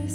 Hey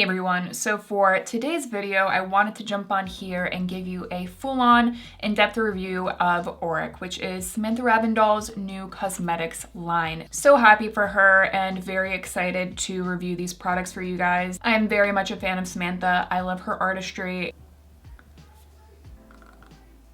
everyone, so for today's video, I wanted to jump on here and give you a full-on, in-depth review of Auric, which is Samantha Ravndahl's new cosmetics line. So happy for her and very excited to review these products for you guys. I am very much a fan of Samantha. I love her artistry.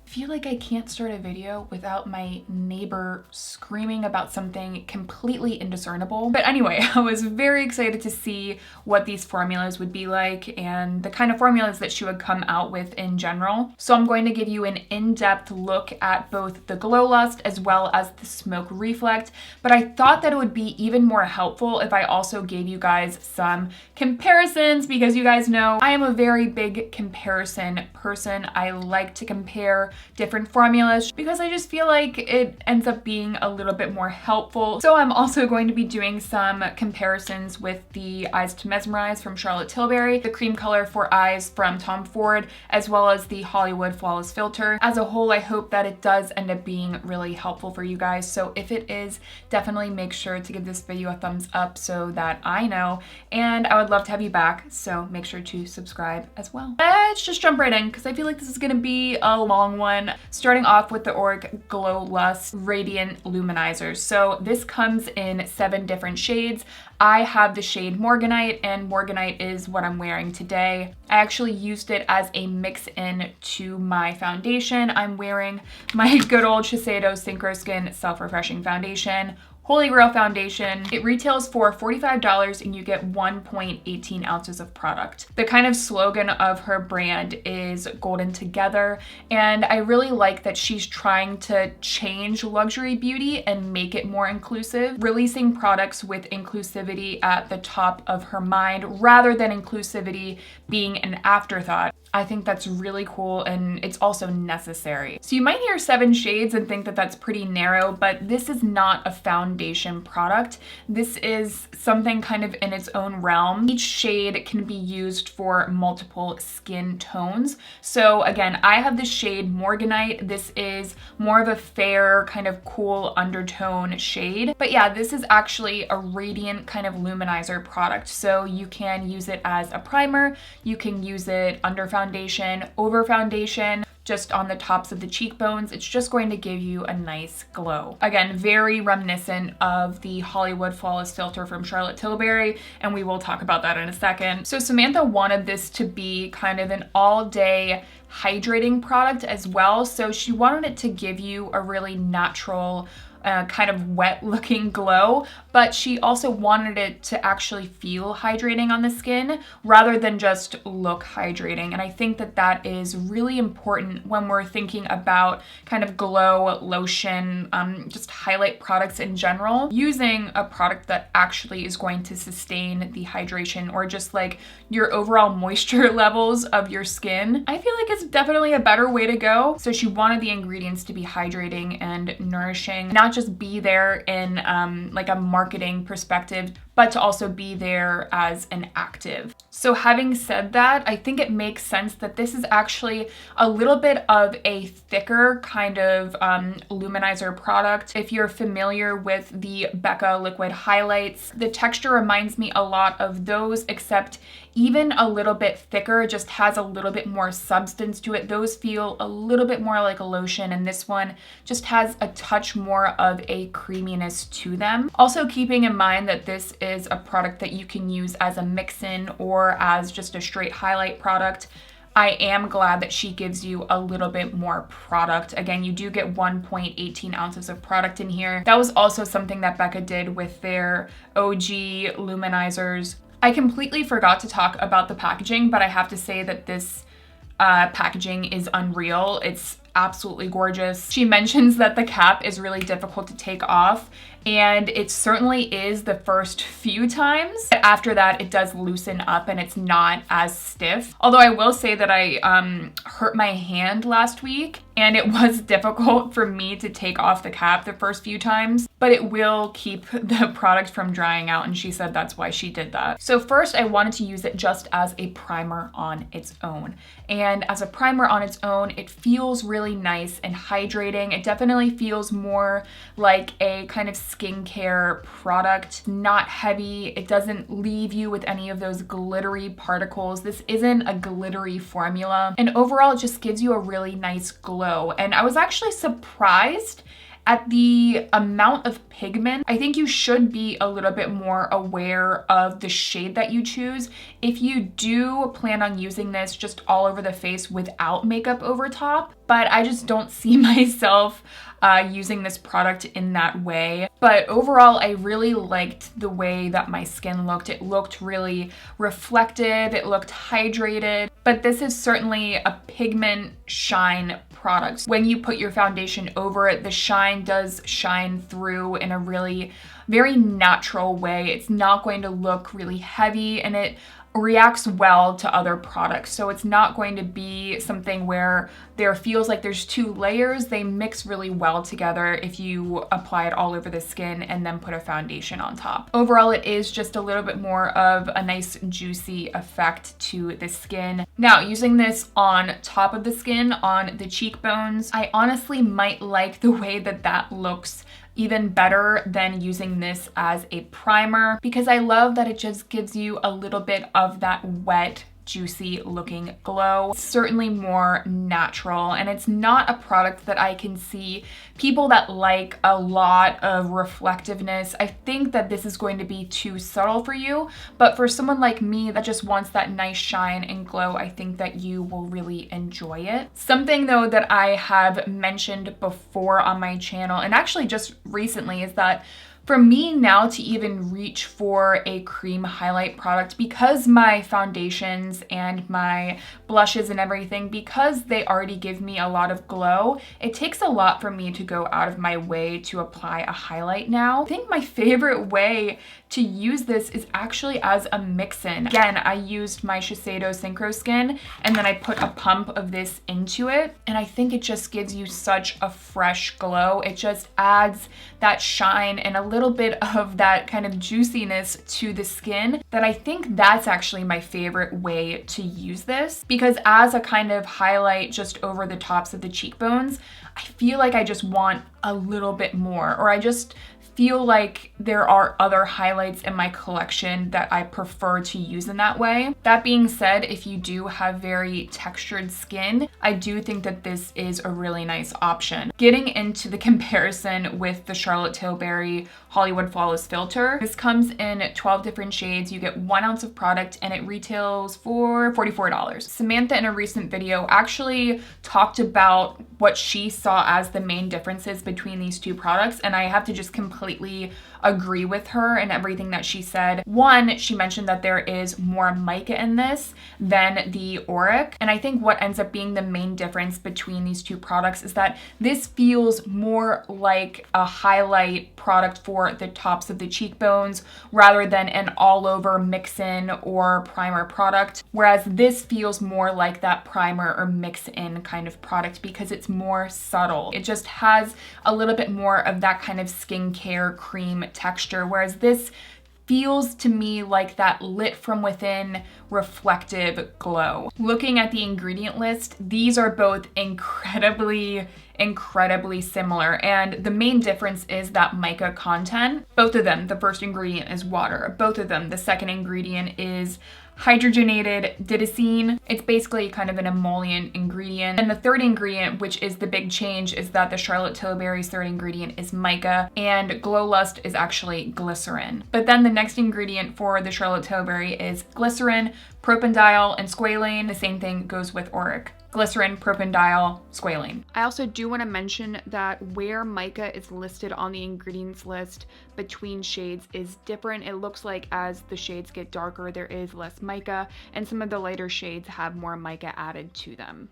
I feel like I can't start a video without my neighbor screaming about something completely indiscernible. But anyway, I was very excited to see what these formulas would be like and the kind of formulas that she would come out with in general. So I'm going to give you an in-depth look at both the Glowlust as well as the Smoke Reflect. But I thought that it would be even more helpful if I also gave you guys some comparisons, because you guys know I am a very big comparison person. I like to compare different formulas because I just feel like it ends up being a little bit more helpful. So I'm also going to be doing some comparisons with the Eyes to Mesmerize from Charlotte Tilbury, the cream color for eyes from Tom Ford, as well as the Hollywood Flawless Filter. As a whole, I hope that it does end up being really helpful for you guys. So if it is, definitely make sure to give this video a thumbs up so that I know, and I would love to have you back, so make sure to subscribe as well. Let's just jump right in because I feel like this is gonna be a long one. Starting off with the Auric Glowlust Radiant Luminizers. So this comes in 7 different shades. I have the shade Morganite, and Morganite is what I'm wearing today. I actually used it as a mix-in to my foundation. I'm wearing my good old Shiseido Synchroskin Self-Refreshing Foundation. Holy Grail foundation. It retails for $45 and you get 1.18 ounces of product. The kind of slogan of her brand is golden together, and I really like that she's trying to change luxury beauty and make it more inclusive, releasing products with inclusivity at the top of her mind rather than inclusivity being an afterthought. I think that's really cool, and it's also necessary. So you might hear 7 shades and think that that's pretty narrow, but this is not a foundation product. This is something kind of in its own realm. Each shade can be used for multiple skin tones. So again, I have the shade Morganite. This is more of a fair, kind of cool undertone shade. But yeah, this is actually a radiant kind of luminizer product. So you can use it as a primer. You can use it under foundation, over foundation, just on the tops of the cheekbones. It's just going to give you a nice glow. Again, very reminiscent of the Hollywood Flawless Filter from Charlotte Tilbury, and we will talk about that in a second. So Samantha wanted this to be kind of an all-day hydrating product as well. So she wanted it to give you a really natural, kind of wet looking glow, but she also wanted it to actually feel hydrating on the skin rather than just look hydrating. And I think that that is really important when we're thinking about kind of glow, lotion, just highlight products in general. Using a product that actually is going to sustain the hydration or just like your overall moisture levels of your skin, I feel like it's definitely a better way to go. So she wanted the ingredients to be hydrating and nourishing, not just be there in like a marketing perspective, but to also be there as an active. So having said that, I think it makes sense that this is actually a little bit of a thicker kind of luminizer product. If you're familiar with the Becca liquid highlights, the texture reminds me a lot of those, except even a little bit thicker, just has a little bit more substance to it. Those feel a little bit more like a lotion, and this one just has a touch more of a creaminess to them. Also keeping in mind that this is a product that you can use as a mix-in or as just a straight highlight product. I am glad that she gives you a little bit more product. Again, you do get 1.18 ounces of product in here. That was also something that Becca did with their OG luminizers. I completely forgot to talk about the packaging, but I have to say that this packaging is unreal. It's absolutely gorgeous. She mentions that the cap is really difficult to take off, and it certainly is the first few times. But after that, it does loosen up and it's not as stiff. Although I will say that I hurt my hand last week, and it was difficult for me to take off the cap the first few times, but it will keep the product from drying out, and she said that's why she did that. So first, I wanted to use it just as a primer on its own. And as a primer on its own, it feels really nice and hydrating. It definitely feels more like a kind of skincare product, not heavy. It doesn't leave you with any of those glittery particles. This isn't a glittery formula. And overall, it just gives you a really nice glow. And I was actually surprised at the amount of pigment. I think you should be a little bit more aware of the shade that you choose. If you do plan on using this just all over the face without makeup over top, but I just don't see myself using this product in that way. But overall, I really liked the way that my skin looked. It looked really reflective, it looked hydrated, but this is certainly a pigment shine product. When you put your foundation over it, the shine does shine through in a really very natural way. It's not going to look really heavy, and it reacts well to other products. So it's not going to be something where there feels like there's two layers. They mix really well together if you apply it all over the skin and then put a foundation on top. Overall, it is just a little bit more of a nice juicy effect to the skin. Now, using this on top of the skin, on the cheekbones, I honestly might like the way that that looks even better than using this as a primer, because I love that it just gives you a little bit of that wet, juicy looking glow. It's certainly more natural, and it's not a product that I can see people that like a lot of reflectiveness. I think that this is going to be too subtle for you, but for someone like me that just wants that nice shine and glow, I think that you will really enjoy it. Something though that I have mentioned before on my channel, and actually just recently, is that for me now to even reach for a cream highlight product, because my foundations and my blushes and everything, because they already give me a lot of glow, it takes a lot for me to go out of my way to apply a highlight now. I think my favorite way to use this is actually as a mix-in. Again, I used my Shiseido Synchroskin, and then I put a pump of this into it, and I think it just gives you such a fresh glow. It just adds that shine and a little bit of that kind of juiciness to the skin, that I think that's actually my favorite way to use this, because as a kind of highlight just over the tops of the cheekbones, I feel like I just want a little bit more, or I just feel like there are other highlights in my collection that I prefer to use in that way. That being said, if you do have very textured skin, I do think that this is a really nice option. Getting into the comparison with the Charlotte Tilbury Hollywood Flawless Filter, this comes in 12 different shades. You get 1 ounce of product, and it retails for $44. Samantha in a recent video actually talked about what she saw as the main differences between these two products, and I have to just completely agree with her and everything that she said. One, she mentioned that there is more mica in this than the Auric, and I think what ends up being the main difference between these two products is that this feels more like a highlight product for the tops of the cheekbones rather than an all-over mix-in or primer product, whereas this feels more like that primer or mix-in kind of product because it's more subtle. It just has a little bit more of that kind of skincare cream texture, whereas this feels to me like that lit from within reflective glow. Looking at the ingredient list, these are both incredibly similar, and the main difference is that mica content. Both of them, the first ingredient is water. Both of them, the second ingredient is hydrogenated didacine. It's basically kind of an emollient ingredient. And the third ingredient, which is the big change, is that the Charlotte Tilbury's third ingredient is mica, and Glowlust is actually glycerin. But then the next ingredient for the Charlotte Tilbury is glycerin, propanediol, and squalane. The same thing goes with Auric. Glycerin, propanediol, squalane. I also do want to mention that where mica is listed on the ingredients list between shades is different. It looks like as the shades get darker, there is less mica, and some of the lighter shades have more mica added to them.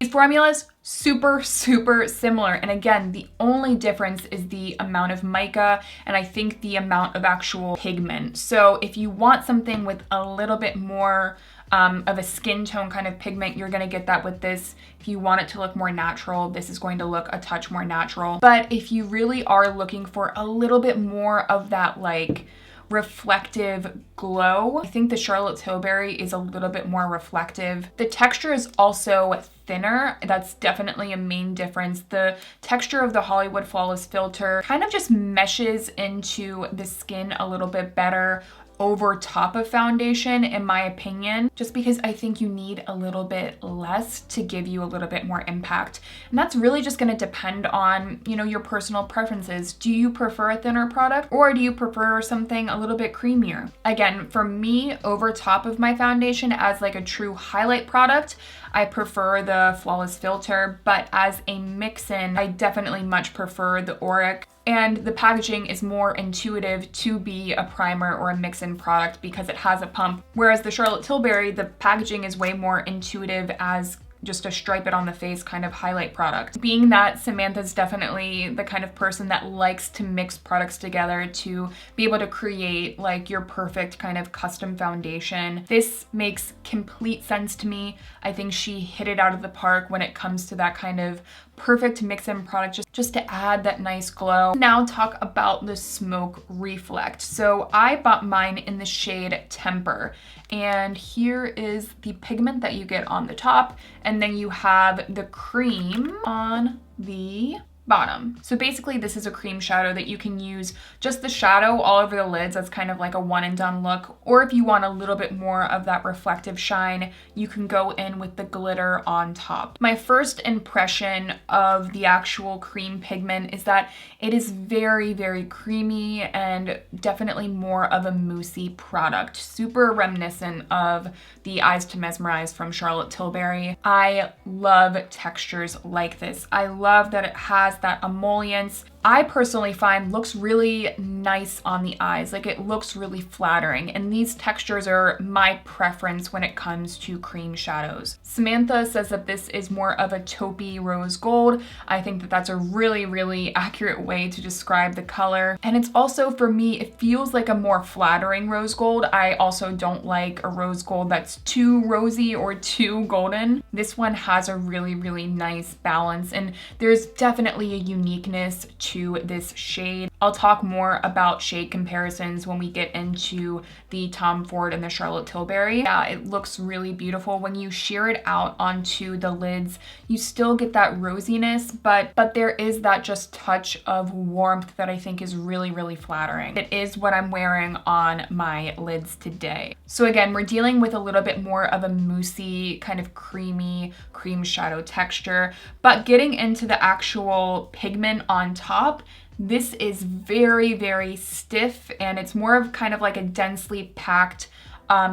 These formulas, super similar. And again, the only difference is the amount of mica and I think the amount of actual pigment. So if you want something with a little bit more of a skin tone kind of pigment, you're gonna get that with this. If you want it to look more natural, this is going to look a touch more natural. But if you really are looking for a little bit more of that like reflective glow, I think the Charlotte Tilbury is a little bit more reflective. The texture is also thinner. That's definitely a main difference. The texture of the Hollywood Flawless Filter kind of just meshes into the skin a little bit better over top of foundation, in my opinion, just because I think you need a little bit less to give you a little bit more impact. And that's really just going to depend on, you know, your personal preferences. Do you prefer a thinner product or do you prefer something a little bit creamier? Again, for me, over top of my foundation as like a true highlight product, I prefer the Flawless Filter, but as a mix-in, I definitely much prefer the Auric. And the packaging is more intuitive to be a primer or a mix-in product because it has a pump. Whereas the Charlotte Tilbury, the packaging is way more intuitive as just a stripe it on the face kind of highlight product. Being that Samantha's definitely the kind of person that likes to mix products together to be able to create like your perfect kind of custom foundation, this makes complete sense to me. I think she hit it out of the park when it comes to that kind of perfect mix-in product just to add that nice glow. Now talk about the Smoke Reflect. So I bought mine in the shade Temper, and here is the pigment that you get on the top, and then you have the cream on the bottom. So basically this is a cream shadow that you can use just the shadow all over the lids. That's kind of like a one and done look. Or if you want a little bit more of that reflective shine, you can go in with the glitter on top. My first impression of the actual cream pigment is that it is very creamy and definitely more of a moussey product. Super reminiscent of the Eyes to Mesmerize from Charlotte Tilbury. I love textures like this. I love that it has that emollients. I personally find looks really nice on the eyes. Like it looks really flattering, and these textures are my preference when it comes to cream shadows. Samantha says that this is more of a taupey rose gold. I think that that's a really accurate way to describe the color. And it's also, for me, it feels like a more flattering rose gold. I also don't like a rose gold that's too rosy or too golden. This one has a really nice balance, and there's definitely a uniqueness to this shade. I'll talk more about shade comparisons when we get into the Tom Ford and the Charlotte Tilbury. Yeah, it looks really beautiful. When you sheer it out onto the lids, you still get that rosiness, but there is that just touch of warmth that I think is really flattering. It is what I'm wearing on my lids today. So again, we're dealing with a little bit more of a moussey, kind of creamy cream shadow texture, but getting into the actual pigment on top, this is very stiff, and it's more of kind of like a densely packed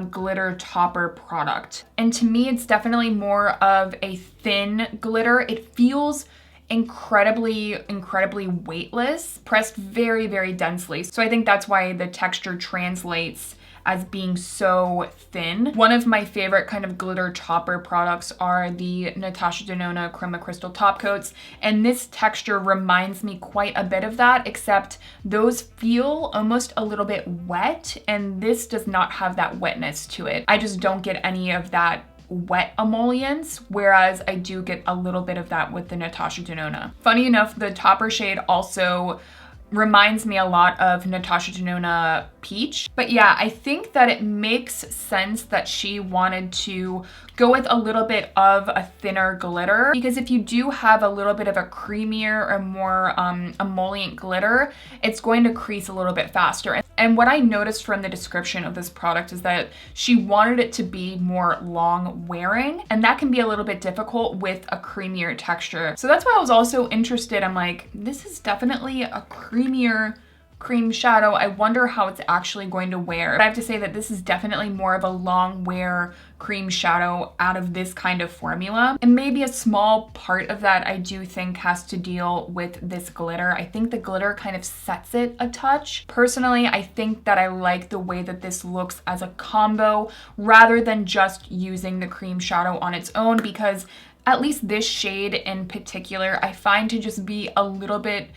glitter topper product. And to me, it's definitely more of a thin glitter. It feels incredibly weightless, pressed very densely. So I think that's why the texture translates as being so thin. One of my favorite kind of glitter topper products are the Natasha Denona Chroma Crystal Topcoats, and this texture reminds me quite a bit of that, except those feel almost a little bit wet, and this does not have that wetness to it. I just don't get any of that wet emollients, whereas I do get a little bit of that with the Natasha Denona. Funny enough, the topper shade also reminds me a lot of Natasha Denona Peach. But yeah, I think that it makes sense that she wanted to go with a little bit of a thinner glitter, because if you do have a little bit of a creamier or more emollient glitter, it's going to crease a little bit faster. And what I noticed from the description of this product is that she wanted it to be more long wearing, and that can be a little bit difficult with a creamier texture. So that's why I was also interested. I'm like, this is definitely a creamier cream shadow. I wonder how it's actually going to wear. But I have to say that this is definitely more of a long wear cream shadow out of this kind of formula. And maybe a small part of that I do think has to deal with this glitter. I think the glitter kind of sets it a touch. Personally, I think that I like the way that this looks as a combo rather than just using the cream shadow on its own, because at least this shade in particular, I find to just be a little bit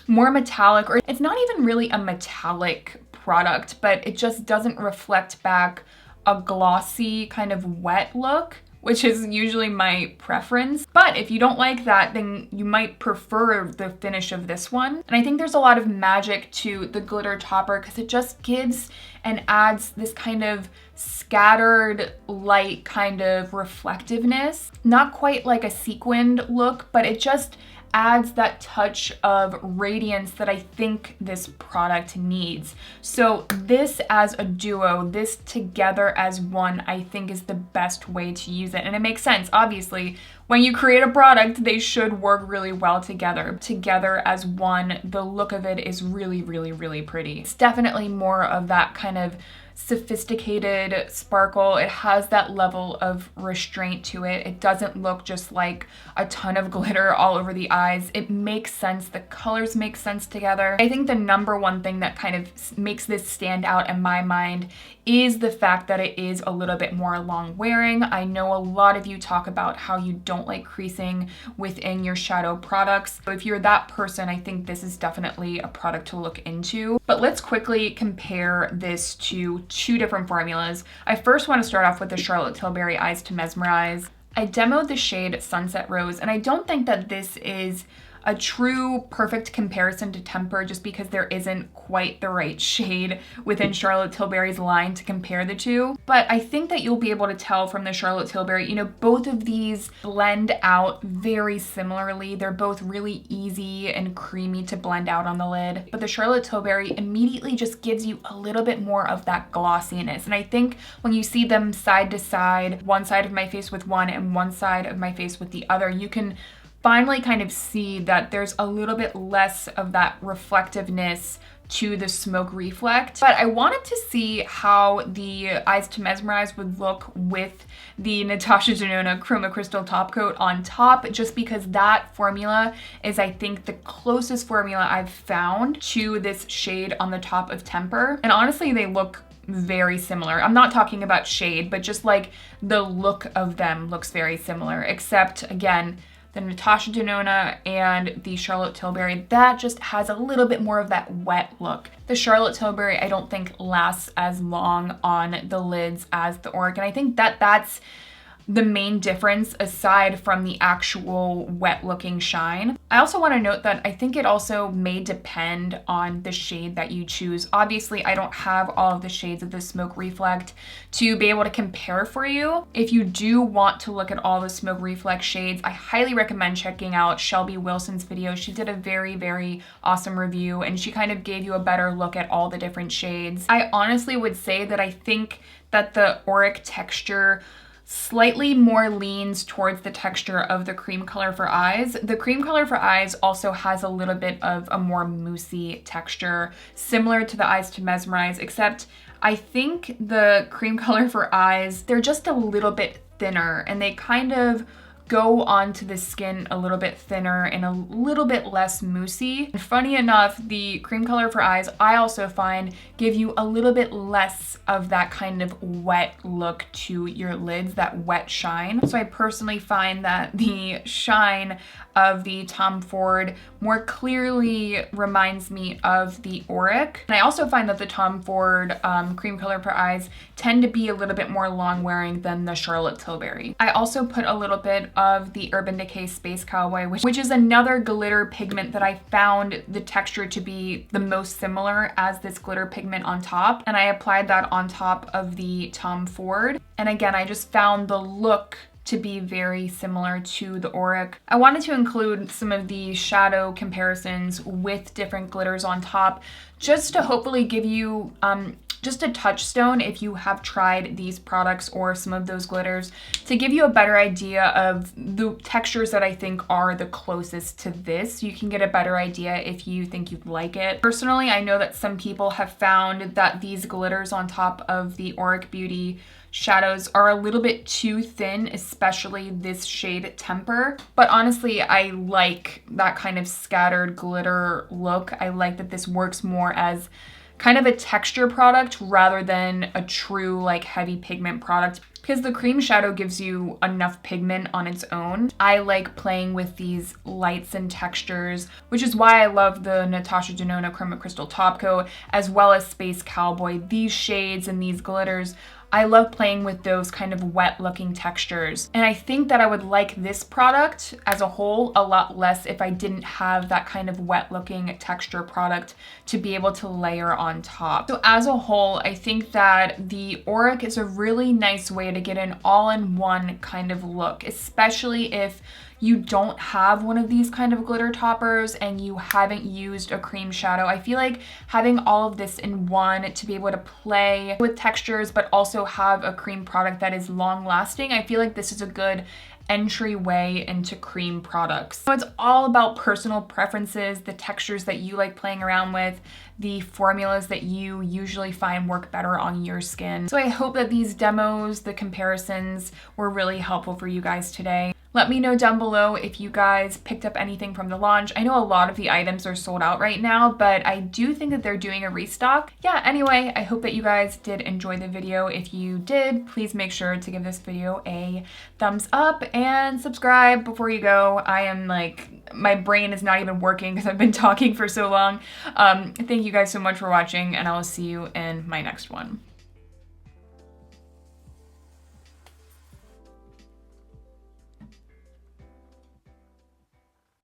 more metallic, or it's not even really a metallic product, but it just doesn't reflect back a glossy kind of wet look, which is usually my preference. But if you don't like that, then you might prefer the finish of this one. And I think there's a lot of magic to the glitter topper because it just gives and adds this kind of scattered light kind of reflectiveness. Not quite like a sequined look, but it just adds that touch of radiance that I think this product needs. So this as a duo, this together as one, I think is the best way to use it. And it makes sense, obviously. When you create a product, they should work really well together. Together as one, the look of it is really, really, really pretty. It's definitely more of that kind of sophisticated sparkle. It has that level of restraint to it. It doesn't look just like a ton of glitter all over the eyes. It makes sense. The colors make sense together. I think the number one thing that kind of makes this stand out in my mind is the fact that it is a little bit more long wearing. I know a lot of you talk about how you don't like creasing within your shadow products. So if you're that person, I think this is definitely a product to look into. But let's quickly compare this to two different formulas. I first want to start off with the Charlotte Tilbury Eyes to Mesmerize. I demoed the shade Sunset Rose, and I don't think that this is a true perfect comparison to Temper just because there isn't quite the right shade within Charlotte Tilbury's line to compare the two. But I think that you'll be able to tell from the Charlotte Tilbury, you know, both of these blend out very similarly. They're both really easy and creamy to blend out on the lid. But the Charlotte Tilbury immediately just gives you a little bit more of that glossiness. And I think when you see them side to side, one side of my face with one and one side of my face with the other, you can finally kind of see that there's a little bit less of that reflectiveness to the smoke reflect. But I wanted to see how the Eyes to Mesmerize would look with the Natasha Denona Chroma Crystal Top Coat on top, just because that formula is, I think, the closest formula I've found to this shade on the top of Temper. And honestly, they look very similar. I'm not talking about shade, but just like the look of them looks very similar, except again, the Natasha Denona and the Charlotte Tilbury, that just has a little bit more of that wet look. The Charlotte Tilbury, I don't think lasts as long on the lids as the Auric, and I think that that's the main difference aside from the actual wet looking shine. I also want to note that I think it also may depend on the shade that you choose. Obviously, I don't have all of the shades of the Smoke Reflect to be able to compare for you. If you do want to look at all the Smoke Reflect shades, I highly recommend checking out Shelby Wilson's video. She did a very, very awesome review and she kind of gave you a better look at all the different shades. I honestly would say that I think that the Auric texture slightly more leans towards the texture of the Cream Color for Eyes. The Cream Color for Eyes also has a little bit of a more moussey texture, similar to the Eyes to Mesmerize, except I think the Cream Color for Eyes, they're just a little bit thinner and they kind of go onto the skin a little bit thinner and a little bit less moussey. And funny enough, the Cream Color for Eyes, I also find give you a little bit less of that kind of wet look to your lids, that wet shine. So I personally find that the shine of the Tom Ford more clearly reminds me of the Auric. And I also find that the Tom Ford Cream Color for Eyes tend to be a little bit more long wearing than the Charlotte Tilbury. I also put a little bit of the Urban Decay Space Cowboy, which is another glitter pigment that I found the texture to be the most similar as this glitter pigment on top. And I applied that on top of the Tom Ford. And again, I just found the look to be very similar to the Auric. I wanted to include some of the shadow comparisons with different glitters on top, just to hopefully give you just a touchstone if you have tried these products or some of those glitters, to give you a better idea of the textures that I think are the closest to this. You can get a better idea if you think you'd like it. Personally, I know that some people have found that these glitters on top of the Auric Beauty shadows are a little bit too thin, especially this shade Temper. But honestly, I like that kind of scattered glitter look. I like that this works more as kind of a texture product rather than a true like heavy pigment product, because the cream shadow gives you enough pigment on its own. I like playing with these lights and textures, which is why I love the Natasha Denona Chroma Crystal Top Coat, as well as Space Cowboy. These shades and these glitters, I love playing with those kind of wet looking textures. And I think that I would like this product as a whole a lot less if I didn't have that kind of wet looking texture product to be able to layer on top. So as a whole, I think that the Auric is a really nice way to get an all-in-one kind of look, especially if you don't have one of these kind of glitter toppers and you haven't used a cream shadow. I feel like having all of this in one to be able to play with textures but also have a cream product that is long lasting, I feel like this is a good entryway into cream products. So it's all about personal preferences, the textures that you like playing around with, the formulas that you usually find work better on your skin. So I hope that these demos, the comparisons, were really helpful for you guys today. Let me know down below if you guys picked up anything from the launch. I know a lot of the items are sold out right now, but I do think that they're doing a restock. Yeah, anyway, I hope that you guys did enjoy the video. If you did, please make sure to give this video a thumbs up and subscribe before you go. I am like, my brain is not even working because I've been talking for so long. Thank you guys so much for watching, and I will see you in my next one.